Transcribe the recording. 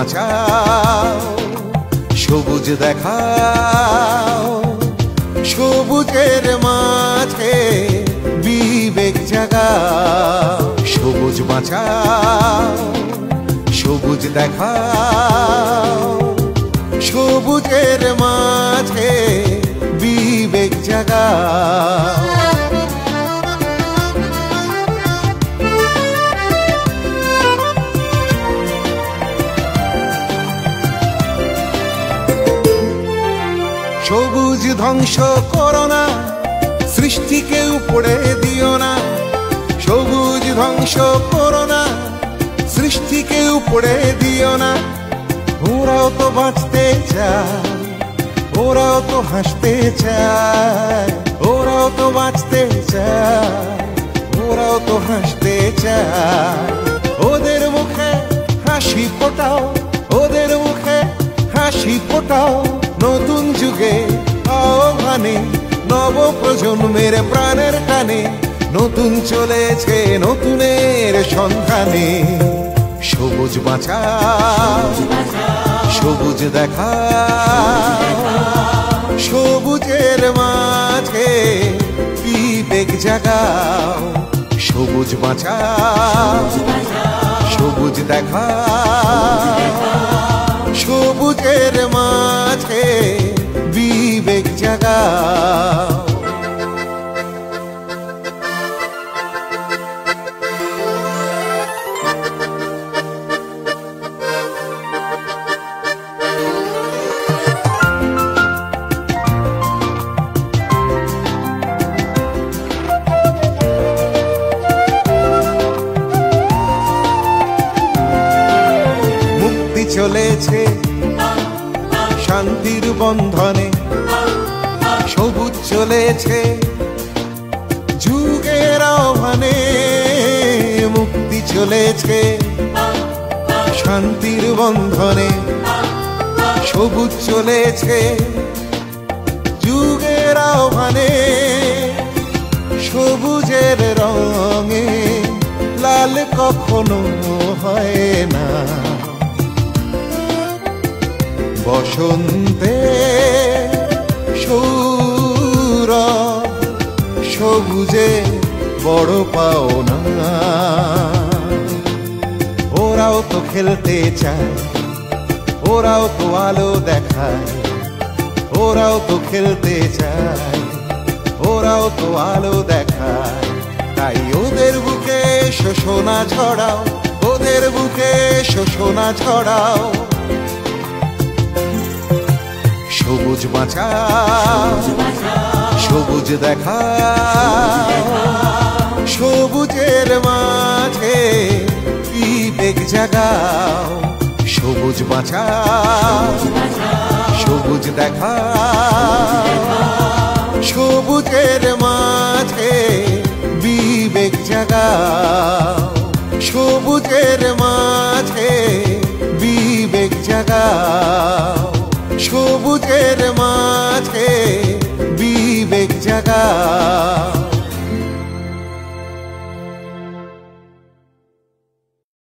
বাঁচাও, সবুজ দেখাও, সবুজের মাঝে বিবেক জাগাও। সবুজ বাঁচাও, সবুজ দেখাও, সবুজের মাঝে বিবেক জাগাও। সবুজ ধ্বংস করো না, সৃষ্টিকে উপড়ে দিও না। সবুজ ধ্বংস করো না, সৃষ্টিকে উপড়ে দিও না। ওরাও তো বাঁচতে চায়, ওরাও তো হাসতে চায়, ওরাও তো বাঁচতে চায়, ওরাও তো হাসতে চায়। ওদের মুখে হাসি ফোটাও, ওদের মুখে হাসি ফোটাও। নতুন যুগে আহ্বানে, নব প্রজন্মের প্রাণের টানে, নতুন চলেছে নতুনের সন্ধানে। সবুজ বাঁচাও, সবুজ দেখাও, সবুজের মাঝে বিবেক জাগাও। সবুজ বাঁচাও, সবুজ দেখাও, সবুজের মাঝে বিবেক জাগাও। মুক্তি চলেছে শান্তির বন্ধনে, সবুজ চলেছে যুগের আহ্বানে। মুক্তি চলেছে শান্তির বন্ধনে, সবুজ চলেছে যুগের আহ্বানে। সবুজের রঙে লাল কখনো হয় না, বসন্তে সৌরভ সবুজে বড় পাওনা। ওরাও তো খেলতে চায়, ওরাও তো আলো দেখায়, ওরাও তো খেলতে চায়, ওরাও তো আলো দেখায়। তাই ওদের বুকে শোষণা ছড়াও, ওদের বুকে শোষণা ছড়াও। সবুজ বাঁচাও, সবুজ দেখাও, সবুজের মাঝে বিবেক জাগাও। সবুজ বাঁচাও, সবুজ দেখাও, সবুজের মাঝে বিবেক জাগাও। সবুজের মাঝে বিবেক জাগাও, সবুজের মাঝে বিবেক জাগাও।